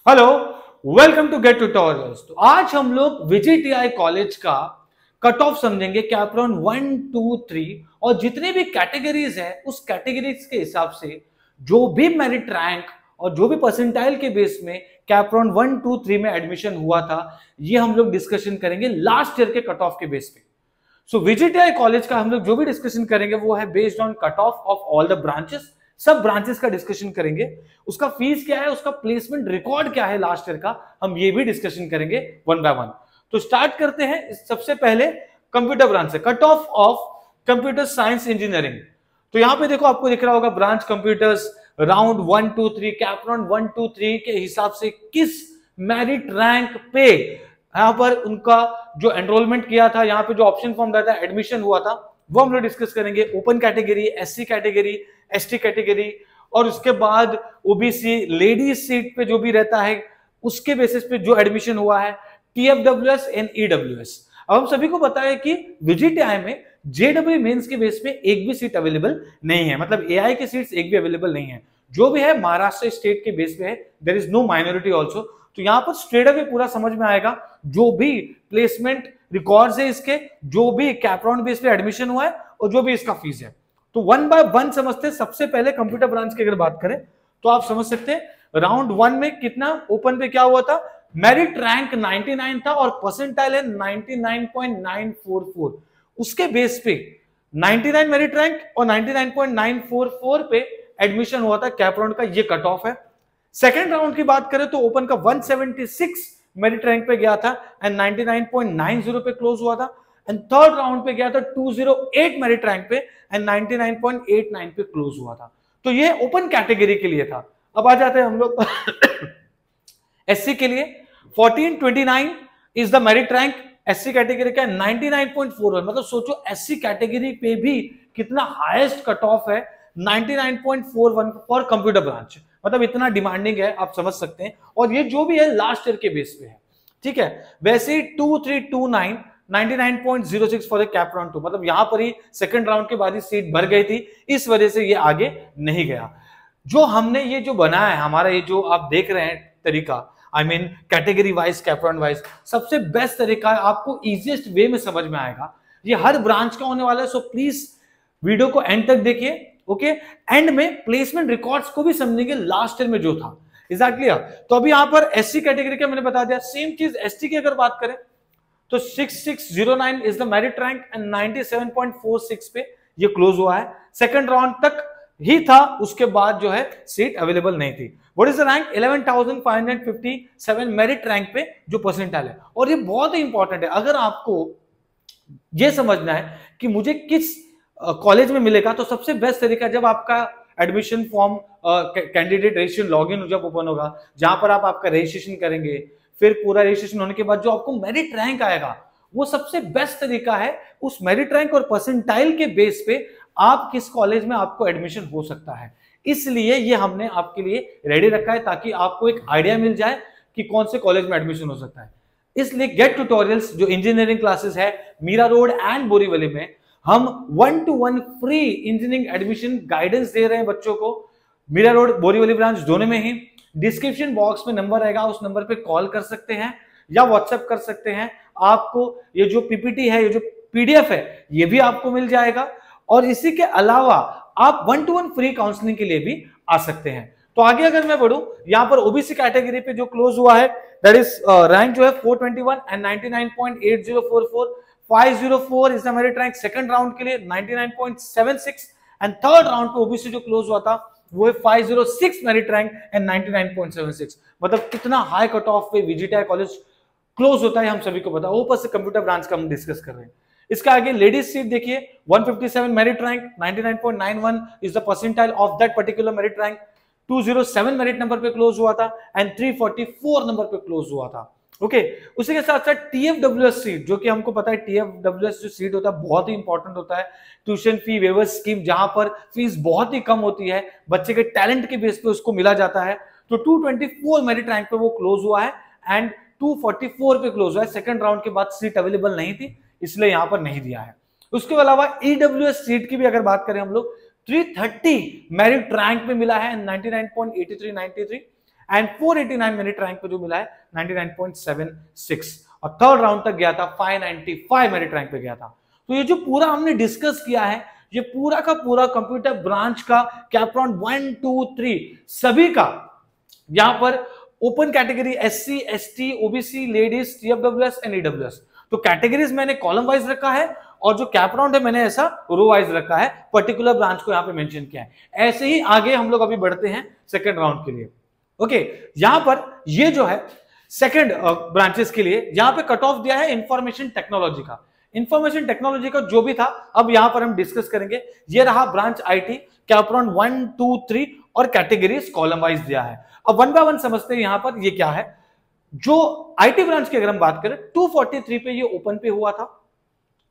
Hello, welcome to Gate Tutorials. तो आज हम लोग VGTI कॉलेज का कट ऑफ समझेंगे, कैपरॉन 1, 2, 3 और जितने भी कैटेगरीज हैं उस कैटेगरीज के हिसाब से जो भी मेरिट रैंक और जो भी परसेंटाइल के बेस में कैपरॉन 1, 2, 3 में एडमिशन हुआ था, ये हम लोग डिस्कशन करेंगे लास्ट ईयर के कट ऑफ के बेस पे। सो VGTI कॉलेज का हम लोग जो भी डिस्कशन करेंगे वो है based on cut off all the branches. सब ब्रांचेस का डिस्कशन करेंगे, उसका फीस क्या है, उसका प्लेसमेंट रिकॉर्ड क्या है लास्ट ईयर का, हम ये भी डिस्कशन करेंगे वन बाय वन। तो स्टार्ट करते हैं। सबसे पहले कंप्यूटर ब्रांच से, cut off computer science engineering. तो यहां पे देखो, आपको दिख रहा होगा ब्रांच कंप्यूटर्स राउंड 1, 2, 3 कैपरॉन 1, 2, 3 के हिसाब से किस मेरिट रैंक पे यहां पर उनका जो एनरोलमेंट किया था, यहां पे जो ऑप्शन फॉर्म रहता है, एडमिशन हुआ था, वो हम लोग डिस्कस करेंगे। Open category, SC category, ST category और उसके बाद OBC लेडीज सीट पे जो भी रहता है उसके बेसिस पे जो एडमिशन हुआ है, TFWS एंड EWS। अब हम सभी को पता है कि VGTI में JEE मेंस के बेस पे एक भी सीट अवेलेबल नहीं है, मतलब AI की सीट्स एक भी अवेलेबल नहीं है। जो भी है महाराष्ट्र स्टेट के बेस पे है, there is no minority also. तो यहां पर स्ट्रेट अवे पूरा समझ में आएगा जो भी प्लेसमेंट रिकॉर्ड्स है इसके, जो भी कैपरॉन बेस पे एडमिशन हुआ है और जो भी इसका फीस है। तो वन बाय वन समझते हैं। सबसे पहले कंप्यूटर ब्रांच की अगर बात करें तो आप समझ सकते हैं राउंड 1 में कितना ओपन पे क्या हुआ था, मेरिट रैंक 99 था और परसेंटाइल है 99.944। उसके बेस पे 99 मेरिट रैंक और 99.944 पे एडमिशन हुआ था कैपरॉन का, ये कट ऑफ है। सेकेंड राउंड की बात करें तो ओपन का 176 मेरिट रैंक पे गया था एंड 99.90 पे क्लोज हुआ था। एंड थर्ड राउंड पे गया था 208 मेरिट रैंक पे एंड 99.89 पे क्लोज हुआ था। तो ये ओपन कैटेगरी के लिए था। अब आ जाते हैं हम लोग SC के लिए। 1429 is the merit rank SC category का, 99.41। मतलब सोचो SC कैटेगरी पे भी कितना हाईएस्ट कट ऑफ है, 99.41 फॉर कंप्यूटर ब्रांच। मतलब इतना डिमांडिंग है, आप समझ सकते हैं। और ये जो भी है लास्ट ईयर के बेस पे है, ठीक है। वैसे ही 2329 99.06 फॉर कैपरॉन 2, मतलब यहां पर ही सेकंड राउंड के बाद ही सीट भर गई थी, इस वजह से ये आगे नहीं गया। जो हमने ये जो बनाया है हमारा, ये जो आप देख रहे हैं तरीका, आई मीन कैटेगरी वाइज, कैपरॉन वाइज, सबसे बेस्ट तरीका है, आपको इजीएस्ट वे में समझ में आएगा। ये हर ब्रांच का होने वाला है, सो प्लीज वीडियो को एंड तक देखिए। ओके, एंड में प्लेसमेंट रिकॉर्ड्स को भी समझेंगे लास्ट ईयर में जो था। Is that clear? तो अभी यहां पर SC कैटेगरी का मैंने बता दिया। सेम चीज ST की अगर बात करें तो 6609 is the merit rank and 97.46 पे ये क्लोज हुआ है। सेकंड राउंड तक ही था, उसके बाद जो है सीट अवेलेबल नहीं थी। What is the rank? 11,557 merit rank पे जो परसेंटाइल है। और ये बहुत ही इंपॉर्टेंट है, अगर आपको ये समझना है कि मुझे किस कॉलेज में मिलेगा, तो सबसे बेस्ट तरीका जब आपका admission form candidate registration login जब ओपन होगा, जहां पर आप आपका रजिस्ट्रेशन करेंगे, फिर पूरा रजिस्ट्रेशन होने के बाद जो आपको मेरिट रैंक आएगा, वो सबसे बेस्ट तरीका है। उस मेरिट रैंक और परसेंटाइल के बेस पे आप किस कॉलेज में आपको एडमिशन हो सकता है, इसलिए ये हमने आपके लिए रेडी रखा है ताकि आपको एक आइडिया मिल जाए कि कौन से कॉलेज में एडमिशन हो सकता है। इसलिए गेट ट्यूटोरियल्स जो इंजीनियरिंग क्लासेस है मीरा रोड एंड बोरीवली में, हम 1-to-1 free engineering admission guidance दे रहे हैं बच्चों को। मीरा रोड, बोरीवली ब्रांच दोनों में ही। डिस्क्रिप्शन बॉक्स में नंबर रहेगा, उस नंबर पे कॉल कर सकते हैं या व्हाट्सएप कर सकते हैं। आपको ये जो PPT है, ये जो PDF है, ये भी आपको मिल जाएगा। और इसी के अलावा आप 1-to-1 फ्री काउंसलिंग के लिए भी आ सकते हैं। तो आगे अगर मैं बढ़ूं, यहां पर OBC कैटेगरी पे जो क्लोज हुआ है, दैट इज रैंक जो है 421 and 99.8044। 504 is the merit rank second round के लिए, 99.76। एंड थर्ड राउंड पे OBC जो क्लोज हुआ था वो है 506 मेरिट रैंक एंड 99.76। मतलब कितना हाई कट ऑफ पे VGTI कॉलेज क्लोज होता है हम सभी को पता है। ऊपर से कंप्यूटर ब्रांच का हम डिस्कस कर रहे हैं। इसका आगे लेडीज सीट देखिए, 157 merit rank, 99.91 is the percentile of that particular merit rank. 207 merit number पे क्लोज हुआ था एंड 344 नंबर पे क्लोज हुआ था। ओके, उसी के साथ साथ TFWS सीट, जो कि हमको पता है TFWS जो सीट होता है बहुत ही इंपॉर्टेंट होता है। ट्यूशन फी वेवर स्कीम, जहां पर फीस बहुत ही कम होती है, बच्चे के टैलेंट के बेस पे उसको मिला जाता है। तो 224 मेरिट रैंक पे वो क्लोज हुआ है एंड 244 पे क्लोज हुआ है। सेकंड राउंड के बाद सीट अवेलेबल नहीं थी, इसलिए यहां पर नहीं दिया है। उसके अलावा EWS सीट की भी अगर बात करें हम लोग, 330 मेरिट रैंक पे मिला है 99.83 93। एंड 489 मेरिट रैंक पे जो मिला है 99.76 और थर्ड राउंड तक गया था 595 मेरिट रैंक पे गया था। तो ये जो पूरा हमने डिस्कस किया है ये पूरा का पूरा कंप्यूटर ब्रांच का कैपरॉन 1 2 3 सभी का यहां पर open category SC ST OBC ladies TFWS and EWS। तो कैटेगरीज मैंने कॉलम वाइज रखा है और जो कैप राउंड है मैंने ऐसा रो वाइज रखा है, पर्टिकुलर ब्रांच को यहां पे मेंशन किया है। ऐसे ही आगे हम लोग अभी बढ़ते हैं सेकंड राउंड के लिए। ओके, यहां पर ये जो है सेकंड ब्रांचेस के लिए यहां पे कट ऑफ दिया है इंफॉर्मेशन टेक्नोलॉजी का। इंफॉर्मेशन टेक्नोलॉजी का जो भी था अब यहां पर हम डिस्कस करेंगे। ये रहा ब्रांच IT कैपरॉन 1 2 3 और कैटेगरीज कॉलम वाइज दिया है। अब वन बाय वन समझते हैं यहां पर ये क्या है। जो IT ब्रांच की अगर हम बात करें 243 पे ये ओपन पे हुआ था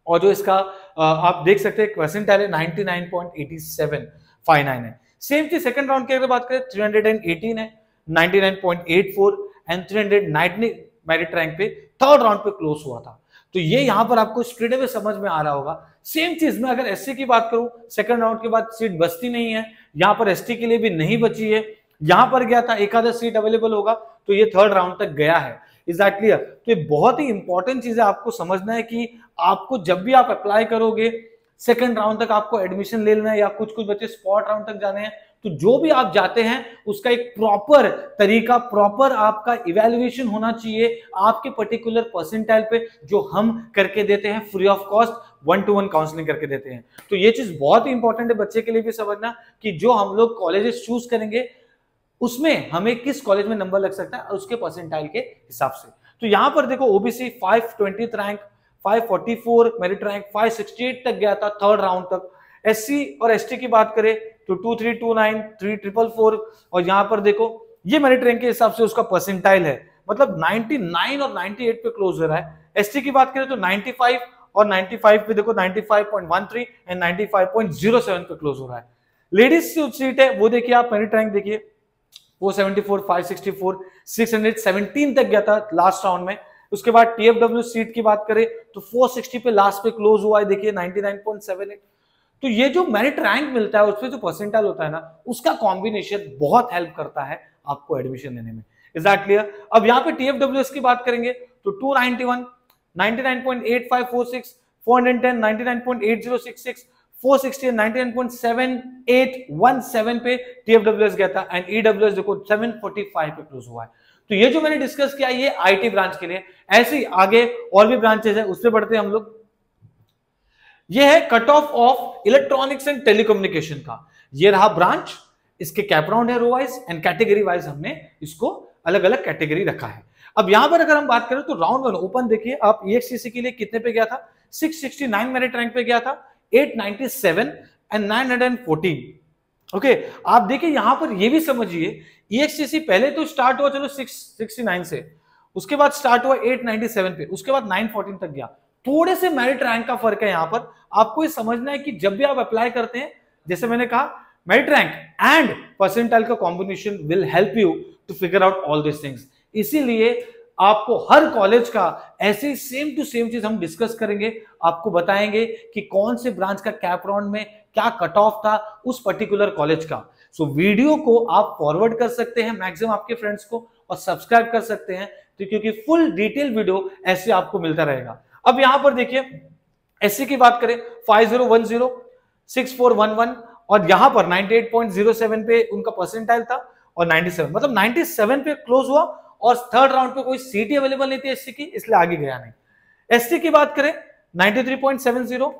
और जो इसका आप देख सकते हैं परसेंटाइल है 99.8759 है। सेम चीज सेकंड राउंड की अगर बात करें 318 है 99.84 एंड 390 मेरिट रैंक पे थर्ड राउंड पे क्लोज हुआ था। तो ये यहां पर आपको स्ट्रेट अवे समझ में आ रहा होगा। सेम चीज में अगर SC की बात करूं सेकंड राउंड के बाद सीट बचती नहीं है, यहां पर ST के लिए भी नहीं बची है, यहां पर गया था एक आधा सीट अवेलेबल होगा तो ये थर्ड राउंड तक गया है। Is that clear? तो ये बहुत ही इंपॉर्टेंट चीज है आपको समझना है कि आपको जब भी आप अप्लाई करोगे सेकंड राउंड तक आपको एडमिशन ले लेना है या कुछ कुछ बच्चे स्पॉट राउंड तक जाने हैं, तो जो भी आप जाते हैं उसका एक प्रॉपर तरीका, प्रॉपर आपका इवैल्यूएशन होना चाहिए आपके पर्टिकुलर परसेंटाइल पे, जो हम करके देते हैं free of cost 1-to-1 counselling करके देते हैं। तो ये चीज बहुत ही इंपॉर्टेंट है बच्चे के लिए भी समझना कि जो हम लोग कॉलेजेस चूज करेंगे उसमें हमें किस कॉलेज में नंबर लग सकता है उसके परसेंटाइल के हिसाब से। तो यहां पर देखो OBC 520th rank 544 merit rank 568 तक गया था थर्ड राउंड तक। SC और ST की बात करें तो 2329 3444 और यहां पर देखो ये मेरिट रैंक के हिसाब से उसका परसेंटाइल है, मतलब 99 और 98 पे क्लोज हो रहा है। ST की बात करें तो 95 और 95 पे देखो 95.13 एंड 95.07 पे क्लोज हो रहा है। लेडीज जो सीट है वो देखिए आप मेरिट रैंक देखिए 474 564 617 तक गया था लास्ट राउंड में। उसके बाद TFW सीट की बात करें तो 460 पे लास्ट पे क्लोज हुआ है, देखिए 99.78। तो ये जो मेरिट रैंक मिलता है उसपे जो परसेंटाइल होता है ना उसका कॉम्बिनेशन बहुत हेल्प करता है आपको एडमिशन लेने में। Is that clear? अब यहाँ पे TFWS की बात करेंगे तो 291 99.8546 410 99.8066 460 and 99.7817 पे TFWS गया था एंड EWS देखो 745 पे क्लोज हुआ है। तो ये जो मैंने डिस्कस किया ये IT ब्रांच के लिए। ऐसे ही आगे और भी ब्रांचेस है उससे बढ़ते हैं हम लोग। ये है cut off electronics and telecommunication का। ये रहा ब्रांच, इसके कैप राउंड है row wise and category wise हमने इसको अलग अलग कैटेगरी रखा है। अब यहां पर अगर हम बात करें तो राउंड 1 ओपन देखिए आप EXCC के लिए कितने पे गया था 669 मेरिट रैंक पे गया था 897 एंड 914। ओके, आप देखिए यहां पर ये भी समझिए EXCC पहले तो स्टार्ट हुआ चलो 669 से, उसके बाद स्टार्ट हुआ 897 पे, उसके बाद 914 तक गया। थोड़े से मेरिट रैंक का फर्क है। यहां पर आपको ये समझना है कि जब भी आप अप्लाई करते हैं जैसे मैंने कहा मेरिट रैंक एंड परसेंटाइल का combination will help you to figure out all this things. इसीलिए आपको हर कॉलेज का ऐसे सेम टू सेम चीज हम डिस्कस करेंगे, आपको बताएंगे कि कौन से ब्रांच का कैप राउंड में क्या कट ऑफ था उस पर्टिकुलर कॉलेज का। सो वीडियो को आप फॉरवर्ड कर सकते हैं मैक्सिमम आपके फ्रेंड्स को और सब्सक्राइब कर सकते हैं तो क्योंकि फुल डिटेल वीडियो ऐसे आपको मिलता रहेगा। अब यहां पर देखिए SC की बात करें 5010 6411 और यहां पर 98.07 पे उनका परसेंटाइल था और 97 मतलब 97 पे क्लोज हुआ और थर्ड राउंड पे कोई सीट अवेलेबल नहीं थी SC की, इसलिए आगे गया नहीं। ST की बात करें 93.70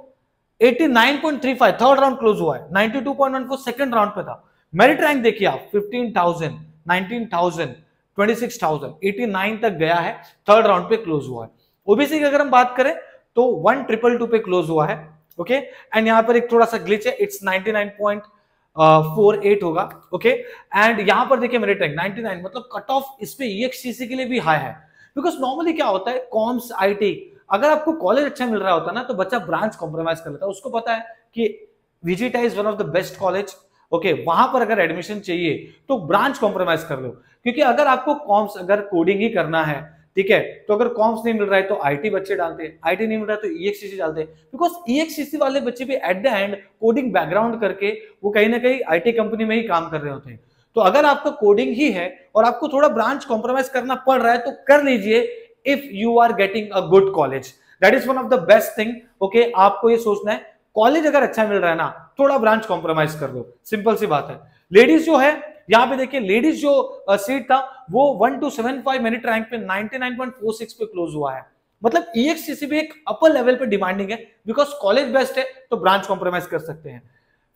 89.35 थर्ड राउंड क्लोज हुआ है, 92.14 सेकंड राउंड पे था। मेरिट रैंक देखिए आप 15,000 19,000 26,000 89 तक गया है, थर्ड राउंड पे क्लोज हुआ है। OBC की अगर हम बात करें तो 1222 पे क्लोज हुआ है। ओके, एंड यहां पर एक थोड़ा सा ग्लिच है, इट्स 99.48 होगा। ओके, एंड यहां पर देखिए मेरिट रैंक 99 मतलब कट ऑफ इस पे EXCC के लिए भी हाई है। बिकॉज नॉर्मली क्या होता है कॉम्स IT अगर आपको कॉलेज अच्छा मिल रहा होता ना तो बच्चा ब्रांच कॉम्प्रोमाइज कर लेता है, उसको पता है कि विजिटा is one of the best college. Okay, वहां पर अगर एडमिशन चाहिए तो ब्रांच कॉम्प्रोमाइज कर लो, क्योंकि अगर आपको कॉम्स अगर कोडिंग ही करना है ठीक है तो अगर कॉम्स नहीं मिल रहा है तो IT बच्चे डालते हैं, IT नहीं मिल रहा है तो EXCC डालते हैं। बिकॉज EXCC वाले बच्चे भी at the end coding background करके वो कहीं ना कहीं IT कंपनी में ही काम कर रहे होते हैं। तो अगर आपका कोडिंग ही है और आपको थोड़ा ब्रांच कॉम्प्रोमाइज करना पड़ रहा है तो कर लीजिए, if you are getting a good college, that is one of the best thing. Okay, आपको ये सोचना है कॉलेज अगर अच्छा मिल रहा है ना, थोड़ा ब्रांच कॉम्प्रोमाइज कर दो, सिंपल सी बात है। लेडीज जो है यहाँ पे देखिए, लेडीज जो सीट था वो 1275 मेरिट रैंक पे 99.46 पे क्लोज हुआ है। मतलब EXTC भी एक अपर लेवल पे डिमांडिंग है, बिकॉज कॉलेज बेस्ट है तो ब्रांच कॉम्प्रोमाइज कर सकते हैं।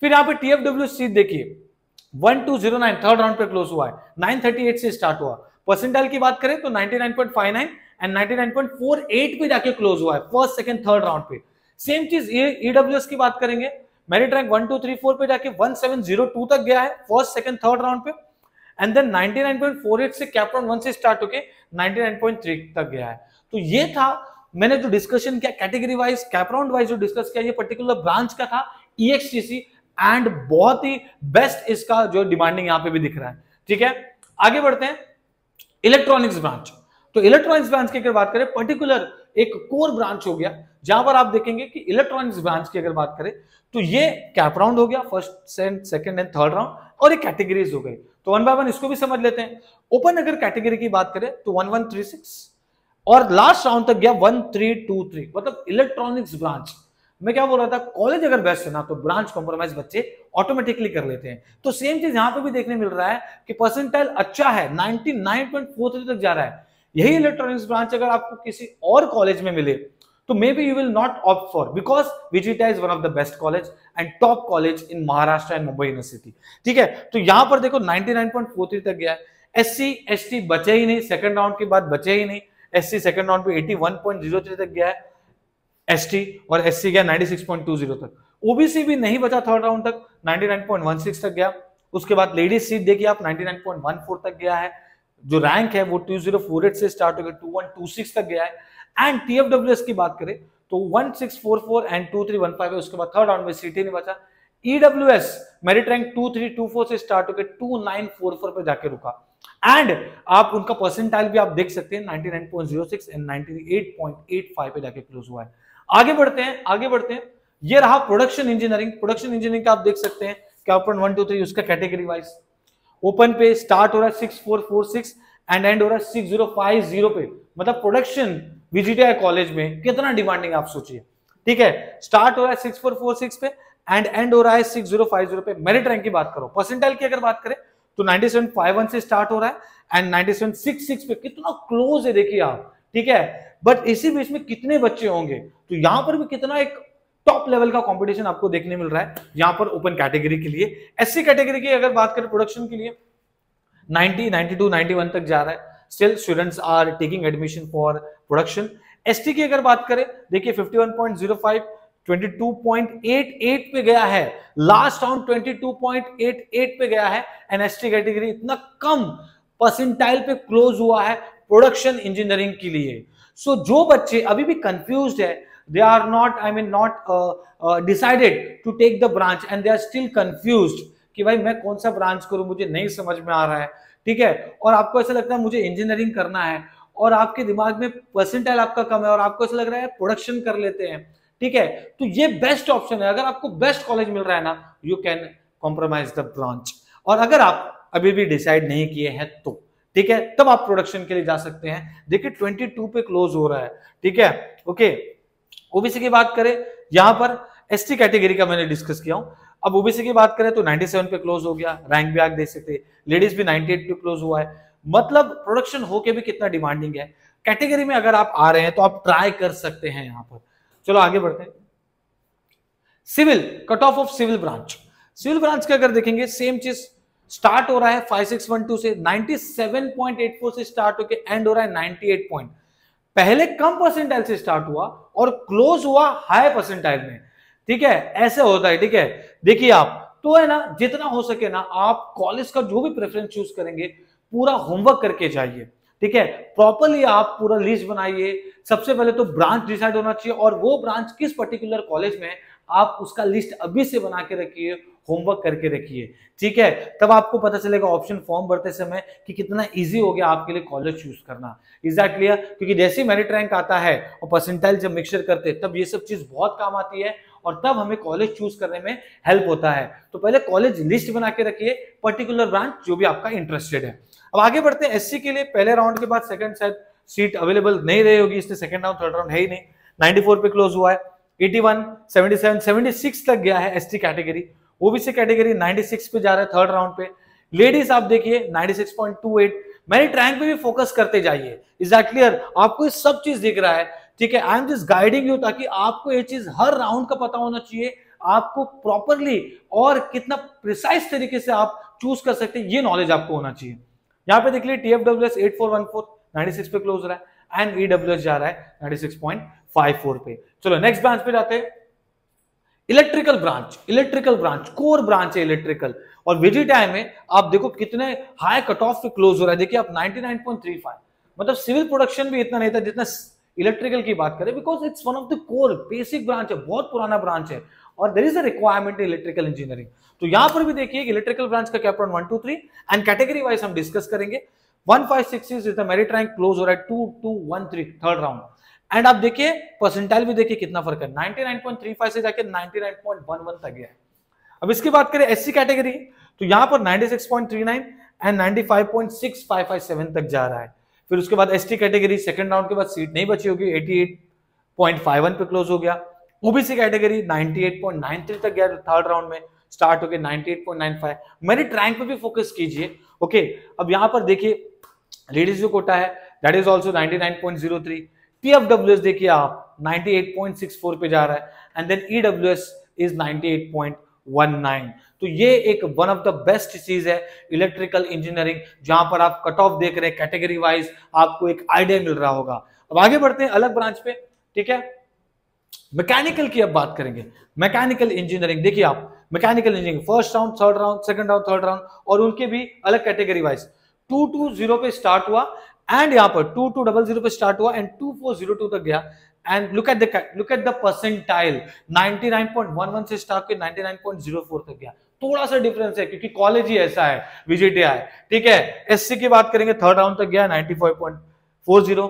फिर यहाँ पे TFW सीट देखिए 1209 थर्ड राउंड पे क्लोज हुआ है, 938 से स्टार्ट हुआ। परसेंटाइल की बात करें तो 99.59 एंड 99.48 पे जाके क्लोज हुआ है फर्स्ट सेकंड थर्ड राउंड पे। सेम चीज EWS की बात करेंगे, मेरिट रैंक 1 2 3 4 पे जाके 1702 तक गया है फर्स्ट सेकंड थर्ड राउंड पे, एंड देन 99.48 से कैपराउंड 1 से स्टार्ट होके 99.3 तक गया है। तो ये था मैंने जो डिस्कशन किया कैटेगरी वाइज कैपराउंड वाइज जो डिस्कस किया, ये पर्टिकुलर ब्रांच का था EXTC, एंड बहुत ही बेस्ट इसका जो डिमांडिंग यहां पे भी दिख रहा है। ठीक है, आगे बढ़ते हैं इलेक्ट्रॉनिक्स ब्रांच। तो इलेक्ट्रॉनिक्स ब्रांच की अगर बात करें, पर्टिकुलर एक कोर ब्रांच हो गया जहां पर आप देखेंगे कि इलेक्ट्रॉनिक्स ब्रांच की अगर बात करें तो ये कैप राउंड हो गया first second and third round, और एक कैटेगरीज हो गई। तो वन बाय वन इसको भी समझ लेते हैं। ओपन अगर कैटेगरी की बात करें तो 1136 और लास्ट राउंड तक गया 1323। मतलब इलेक्ट्रॉनिक्स ब्रांच, मैं क्या बोल रहा था, कॉलेज अगर बेस्ट है ना तो ब्रांच कॉम्प्रोमाइज बच्चे ऑटोमेटिकली कर लेते हैं। तो सेम चीज यहां पे भी देखने मिल रहा है कि परसेंटाइल अच्छा है, 99.43 तक जा रहा है। यही इलेक्ट्रॉनिक्स ब्रांच अगर आपको किसी और कॉलेज में मिले तो may be you will not opt for, because VGTI is one of the best college and top college in Maharashtra and Mumbai university. ठीक है, तो यहां पर देखो 99.43 तक गया है। SC ST बचे ही नहीं, सेकंड राउंड के बाद बचे ही नहीं। SC सेकंड राउंड पे 81.03 तक गया है, ST और SC गया 96.20 तक। OBC भी नहीं बचा थर्ड राउंड तक, 99.16 तक गया। उसके बाद लेडीज सीट देखिए आप 99.14 तक गया है। जो रैंक है वो 2048 से स्टार्ट होकर 2126 तक गया है। एंड TFWS की बात करें तो 1644 एंड 2315 है। उसके बाद थर्ड राउंड में सीट ही नहीं बचा। EWS मेरिट रैंक 2324 से स्टार्ट होकर 2944 पे जाके रुका। एंड आप उनका परसेंटाइल भी आप देख सकते हैं 99.06 एंड 98.85 पे जाके क्लोज हुआ है। आगे बढ़ते हैं। ये रहा प्रोडक्शन इंजीनियरिंग का आप देख सकते हैं क्या ओपन 1 2 3 उसका कैटेगरी वाइज। ओपन पे स्टार्ट हो रहा है 6446 एंड एंड हो रहा है 6050 पे। मतलब प्रोडक्शन VGTI कॉलेज में कितना डिमांडिंग आप सोचिए। ठीक है, स्टार्ट हो रहा है 6446 पे एंड एंड हो रहा है 6050 पे। मेरिट रैंक की बात करो, परसेंटाइल की अगर बात करें तो 9751 से स्टार्ट हो रहा है एंड 9766 पे। कितना क्लोज है देखिए आप। ठीक है, बट इसी बीच में कितने बच्चे होंगे, तो यहां पर भी कितना एक टॉप लेवल का कंपटीशन आपको देखने मिल रहा है यहां पर ओपन कैटेगरी के लिए। SC कैटेगरी की अगर बात करें प्रोडक्शन के लिए 90 92 91 तक जा रहा है। Still students are taking admission for production. ST की अगर बात करें देखिए 51.05 22.88 पे गया है, लास्ट राउंड 22.88 पे गया है। एंड ST कैटेगरी इतना कम परसेंटाइल पे क्लोज हुआ है प्रोडक्शन इंजीनियरिंग के लिए। सो जो बच्चे अभी भी कंफ्यूज्ड है, they are not decided to take the branch and they are still confused कि भाई मैं कौन सा ब्रांच करूं, मुझे नहीं समझ में आ रहा है। ठीक है, और आपको ऐसा लगता है मुझे इंजीनियरिंग करना है और आपके दिमाग में परसेंटाइल आपका कम है और आपको ऐसा लग रहा है प्रोडक्शन कर लेते हैं। ठीक है, तो ये बेस्ट ऑप्शन है। अगर आपको बेस्ट कॉलेज मिल रहा है ना, you can compromise the branch. और अगर आप अभी भी डिसाइड नहीं किए हैं तो ठीक है, तब आप प्रोडक्शन के लिए जा सकते हैं। देखिए 22 पे क्लोज हो रहा है। ठीक है, ओके। OBC की बात करें, यहां पर ST कैटेगरी का मैंने डिस्कस किया हूं। अब OBC की बात करें तो 97 पे क्लोज हो गया, रैंक भी आप देख सकते हैं। लेडीज भी 98 पे क्लोज हुआ है। मतलब प्रोडक्शन होके भी कितना डिमांडिंग है। कैटेगरी में अगर आप आ रहे हैं तो आप ट्राई कर सकते हैं यहां पर। चलो आगे बढ़ते हैं। Civil, cut off civil branch. Civil branch का अगर देखेंगे सेम चीज, स्टार्ट हो रहा है 5612 से 97.84 से स्टार्ट होके एंड हो रहा है 98 पॉइंट। पहले कम परसेंटाइल से स्टार्ट हुआ और क्लोज हुआ हाई परसेंटाइल में। ठीक है, ऐसे होता है। ठीक है, देखिए आप तो है ना, जितना हो सके ना आप कॉलेज का जो भी प्रेफरेंस चूज करेंगे पूरा होमवर्क करके जाइए। ठीक है, प्रॉपरली आप पूरा लिस्ट बनाइए। सबसे पहले तो ब्रांच डिसाइड होना चाहिए और वो ब्रांच किस पर्टिकुलर कॉलेज में, आप उसका लिस्ट अभी से बना के रखिए, होमवर्क करके रखिए। ठीक है, तब आपको पता चलेगा ऑप्शन फॉर्म भरते समय कि कितना इजी हो गया आपके लिए कॉलेज चूज करना। Is that clear? क्योंकि जैसे मेरिट रैंक आता है और परसेंटाइल जब मिक्सचर करते हैं तब ये सब चीज बहुत काम आती है और तब हमें कॉलेज चूज करने में हेल्प होता है। तो पहले कॉलेज लिस्ट बना के रखिए, पर्टिकुलर ब्रांच जो भी आपका इंटरेस्टेड है। अब आगे बढ़ते हैं। एससी के लिए पहले राउंड के बाद सेकंड शायद सीट अवेलेबल नहीं रही होगी, इसलिए सेकंड राउंड थर्ड राउंड है ही नहीं। 94 पे क्लोज हुआ है, 81, 77, 76 तक गया है एसटी कैटेगरी। ओबीसी कैटेगरी 96 पे जा रहा है थर्ड राउंड पे। लेडीज आप देखिए 96.28। मेरिट रैंक पे भी फोकस करते जाइए। Is that clear? आपको ये सब चीज दिख रहा है, ठीक है। I am just guiding you ताकि आपको ये चीज हर राउंड का पता होना चाहिए, आपको प्रॉपरली और कितना प्रिसाइज तरीके से आप चूज कर सकते हैं ये नॉलेज आपको होना चाहिए। यहाँ पे देख लीजिए TFWS 8414 96 पे क्लोज हो रहा है एंड EWS जा रहा है 96.54 पे। चलो नेक्स्ट ब्रांच पे जाते हैं। Electrical branch, electrical branch core branch है इलेक्ट्रिकल, और VGTI में आप देखो कितने हाई कट ऑफ पे क्लोज हो रहा है। देखिए आप 99.35, मतलब सिविल प्रोडक्शन भी इतना नहीं था जितना इलेक्ट्रिकल की बात करें, because it's one of the core basic branch है, बहुत पुराना ब्रांच है और there is a requirement in electrical engineering. तो यहां पर भी देखिए इलेक्ट्रिकल ब्रांच का कैपराउंड 1 2 3 एंड कैटेगरी वाइज हम डिस्कस करेंगे। 1566 is the merit rank, close हो रहा है 2213 थर्ड राउंड। एंड आप देखिए परसेंटाइल भी देखिए कितना फर्क है, 99.35 से जाके 99.11 तक गया है। अब इसकी बात करें एससी कैटेगरी, तो यहां पर 96.39 एंड 95.6557 तक जा रहा है। फिर उसके बाद एसटी कैटेगरी सेकंड राउंड के बाद सीट नहीं बची होगी, 88.51 पे क्लोज हो गया। ओबीसी कैटेगरी 98.93 तक गया थर्ड राउंड में, स्टार्ट हो गया 98.95। मेरिट रैंक पे भी फोकस कीजिए, ओके। अब यहां पर देखिए लेडीज जो कोटा है दैट इज आल्सो 99.03। TFWS देखिए आप 98.64 पे जा रहा है एंड देन EWS इज 98.19। तो ये एक वन ऑफ द बेस्ट चीज है इलेक्ट्रिकल इंजीनियरिंग, जहां पर आप कट ऑफ देख रहे हैं कैटेगरी वाइज, आपको एक आइडिया मिल रहा होगा। अब आगे बढ़ते हैं अलग ब्रांच पे, ठीक है। मैकेनिकल की अब बात करेंगे। मैकेनिकल इंजीनियरिंग देखिए आप, mechanical engineering first round, third round, second round, third round, और उनके भी अलग कैटेगरी वाइज। 220 पे स्टार्ट हुआ एंड यहाँ पर 2200 पे स्टार्ट हुआ एंड 2402 तक गया। And look at the percentile, 99.11 से स्टार्ट के 99.04 तक गया। थोड़ा सा डिफरेंस है क्योंकि कॉलेज ही ऐसा है VGTI, ठीक है। एससी की बात करेंगे थर्ड राउंड तक गया 95.40।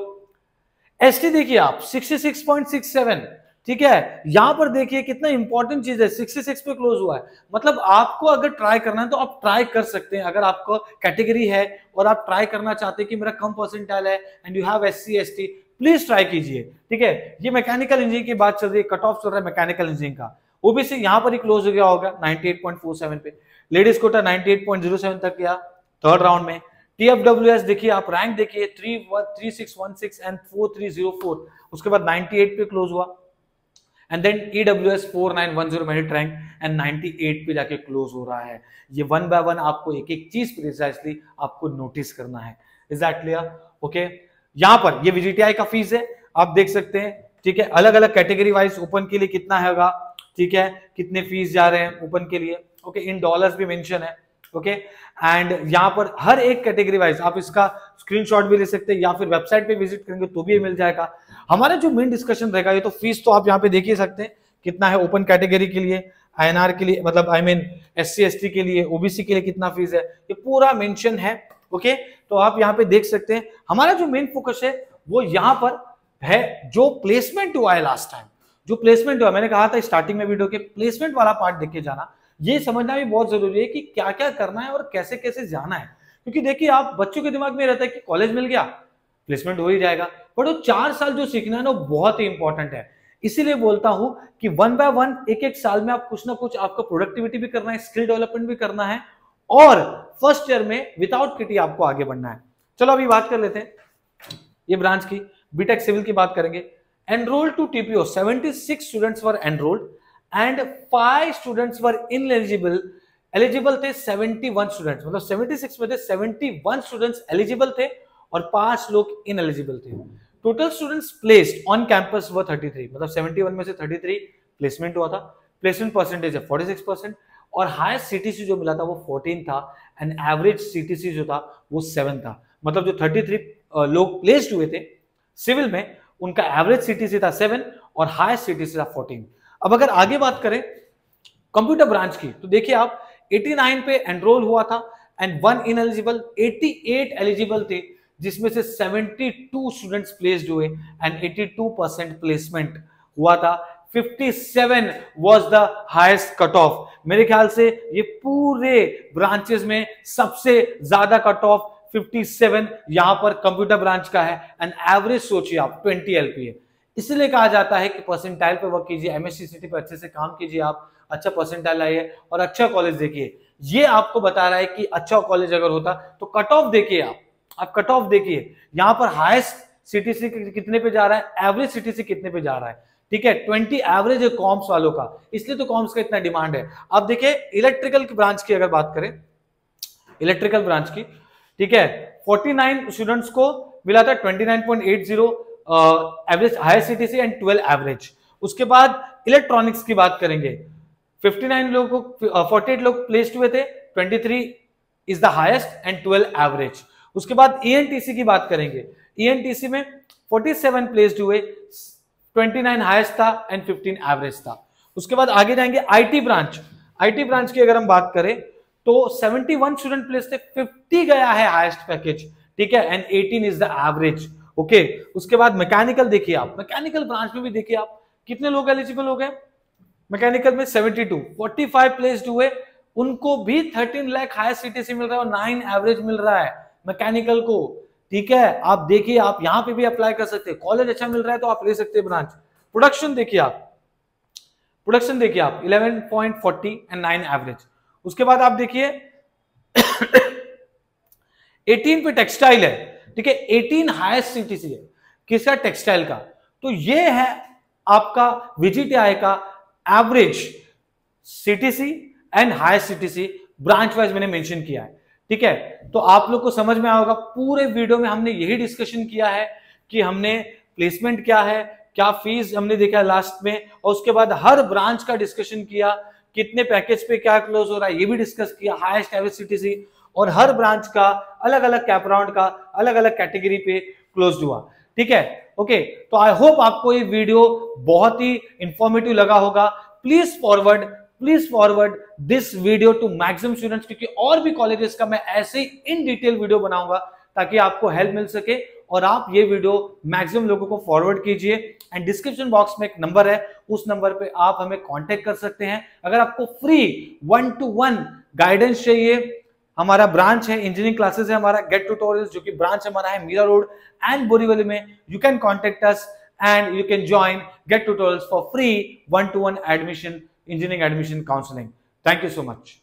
एसटी देखिए आप 66.67, ठीक है। यहां पर देखिए कितना इंपॉर्टेंट चीज है, 66 पे क्लोज हुआ है। मतलब आपको अगर ट्राई करना है तो आप ट्राई कर सकते हैं, अगर आपको कैटेगरी है और आप ट्राई करना चाहते हैं कि मेरा कम परसेंटाइल है and you have SC ST, please try कीजिए, ठीक है। ये मैकेनिकल इंजीनियरिंग की बात चल रही है, कट ऑफ चल रहा है मैकेनिकल इंजीनियरिंग का। ओबीसी यहां पर ही क्लोज हो गया होगा 98.47 पे। लेडीज कोटा 98.07 तक गया थर्ड राउंड में। TFWS देखिए आप रैंक देखिए 3616 एंड 4304, उसके बाद 98 पे क्लोज हुआ and then EWS 4910 merit rank and 98 पे जाके क्लोज हो रहा है। ये वन बाय वन आपको एक एक चीज प्रिसाइसली आपको नोटिस करना है। Is that clear? ओके। यहां पर ये VGTI का फीस है, आप देख सकते हैं, ठीक है। अलग अलग कैटेगरी वाइज ओपन के लिए कितना होगा, ठीक है, कितने फीस जा रहे हैं ओपन के लिए, ओके। इन डॉलर्स भी मेंशन है, ओके। एंड यहां पर हर एक कैटेगरी वाइज आप इसका स्क्रीनशॉट भी ले सकते हैं या फिर वेबसाइट पे विजिट करेंगे तो भी ये मिल जाएगा। हमारा जो मेन डिस्कशन रहेगा, ये तो फीस तो आप यहाँ पे देख ही सकते हैं कितना है ओपन कैटेगरी के लिए, INR के लिए, मतलब आई मीन SC ST के लिए, OBC के लिए कितना फीस है, ये पूरा मेंशन है, ओके। तो आप यहाँ पे देख सकते हैं। हमारा जो मेन फोकस है वो यहाँ पर है जो प्लेसमेंट हुआ है लास्ट टाइम, जो प्लेसमेंट हुआ, मैंने कहा था स्टार्टिंग में वीडियो के, प्लेसमेंट वाला पार्ट देख के जाना। ये समझना भी बहुत जरूरी है कि क्या क्या करना है और कैसे कैसे जाना है, क्योंकि देखिए आप बच्चों के दिमाग में रहता है कि कॉलेज मिल गया प्लेसमेंट हो ही जाएगा, बट वो 4 साल जो सीखना है ना वो बहुत ही इंपॉर्टेंट है। इसीलिए बोलता हूं कि वन बाय वन एक एक साल में आप कुछ ना कुछ, आपको प्रोडक्टिविटी भी करना है, स्किल डेवलपमेंट भी करना है, और फर्स्ट ईयर में विदाउट किटी आपको आगे बढ़ना है। चलो अभी बात कर लेते हैं ये ब्रांच की, बीटेक सिविल की बात करेंगे। Enrolled to TPO 76 students were enrolled and 5 students were ineligible. Eligible थे 71 स्टूडेंट्स, मतलब 76 में थे 71 स्टूडेंट्स एलिजिबल थे और 5 लोग इनएलिजिबल थे। Total students placed on campus were 33, मतलब 71 में से 33 प्लेसमेंट हुआ था। प्लेसमेंट परसेंटेज है 46% और हाईएस्ट CTC जो मिला था वो 14 था एंड एवरेज CTC जो था वो 7 था। मतलब जो 33 लोग प्लेस्ड हुए थे सिविल में, उनका एवरेज CTC था 7 और हाईएस्ट CTC था 14। अब अगर आगे बात करें कंप्यूटर ब्रांच की, तो देखिए आप 89 पे एनरोल हुआ था एंड 1 इनएलिजिबल, 88 एलिजिबल थे, जिसमें से 72 स्टूडेंट्स प्लेस्ड हुए एंड 82% प्लेसमेंट हुआ था। 57 was the highest cut off. मेरे ख्याल से ये पूरे ब्रांचेस में सबसे ज्यादा कट ऑफ 57 यहां पर कंप्यूटर ब्रांच का है। एंड एवरेज सोचिए आप 20 LPA। इसलिए कहा जाता है कि परसेंटाइल पे वर्क कीजिए, MSc पे अच्छे से काम कीजिए, आप अच्छा परसेंटाइल लाइए और अच्छा कॉलेज देखिए। ये आपको बता रहा है कि अच्छा कॉलेज अगर होता तो कट ऑफ देखिए, आप कट ऑफ देखिए, यहां पर हाईएस्ट CTC कितने पे जा रहा है, एवरेज CTC कितने पे जा रहा है, ठीक है, 20 एवरेज है कॉम्स वालों का, इसलिए तो कॉम्स का इतना डिमांड है। अब देखिए इलेक्ट्रिकल ब्रांच की अगर बात करें, इलेक्ट्रिकल ब्रांच की, ठीक है, 49 स्टूडेंट्स को मिला था 29.80 average higher CTC and 12 average. उसके बाद इलेक्ट्रॉनिक्स की बात करेंगे, 59 लोगों को 48 लोग प्लेस्ड हुए थे, 23 is the highest and 12 average. उसके बाद ENTC की बात करेंगे, ENTC में 47 प्लेस्ड हुए, 29 हाईएस्ट था एंड 15 एवरेज था। उसके बाद आगे जाएंगे IT ब्रांच। IT ब्रांच की अगर हम बात करें तो 71 स्टूडेंट प्लेस थे, 50 गया है हाईएस्ट पैकेज, ठीक है, and 18 is the average. Okay, उसके बाद मैकेनिकल देखिए आप, मैकेनिकल ब्रांच में भी देखिए आप कितने लोग एलिजिबल हो गए। मैकेनिकल में 72, 45 प्लेस्ड हुए, उनको भी 13 लाख हायर CTC मिल रहा है और 9 एवरेज मिल रहा है मैकेनिकल को, ठीक है। आप देखिए, आप यहां पे भी अप्लाई कर सकते हैं, कॉलेज अच्छा मिल रहा है तो आप ले सकते हैं ब्रांच। प्रोडक्शन देखिए आप, प्रोडक्शन देखिए आप 11.40 एंड 9 एवरेज। उसके बाद आप देखिए 18 पे टेक्सटाइल है, ठीक है, 18 हाईएस्ट CTC है किसका, टेक्सटाइल का। तो ये है आपका VGTI का average CTC and higher CTC branch wise मैंने मेंशन किया है, ठीक है। तो आप लोग को समझ में आया होगा, पूरे वीडियो में हमने यही डिस्कशन किया है कि हमने प्लेसमेंट क्या है, क्या फीस हमने देखा लास्ट में, और उसके बाद हर ब्रांच का डिस्कशन किया, कितने पैकेज पे क्या क्लोज हो रहा है ये भी डिस्कस किया, हाईएस्ट एवरेज CTC, और हर ब्रांच का अलग अलग कैप राउंड का अलग अलग कैटेगरी पे क्लोज हुआ, ठीक है। ओके, तो आई होप आपको ये वीडियो बहुत ही इंफॉर्मेटिव लगा होगा। Please forward this video to maximum students, क्योंकि और भी कॉलेजेस का मैं ऐसे इन डिटेल वीडियो बनाऊंगा ताकि आपको हेल्प मिल सके, और आप ये वीडियो मैक्सिमम लोगों को फॉरवर्ड कीजिए। एंड डिस्क्रिप्शन बॉक्स में एक नंबर है, उस नंबर पे आप हमें कांटेक्ट कर सकते हैं अगर आपको फ्री 1-to-1 गाइडेंस चाहिए। हमारा ब्रांच है, इंजीनियरिंग क्लासेस है हमारा गेट ट्यूटोरियल्स, जो कि ब्रांच हमारा है मीरा रोड एंड बोरीवली में। You can contact us and you can join Gate Tutorials for free 1-to-1 admission, engineering admission counselling. Thank you so much.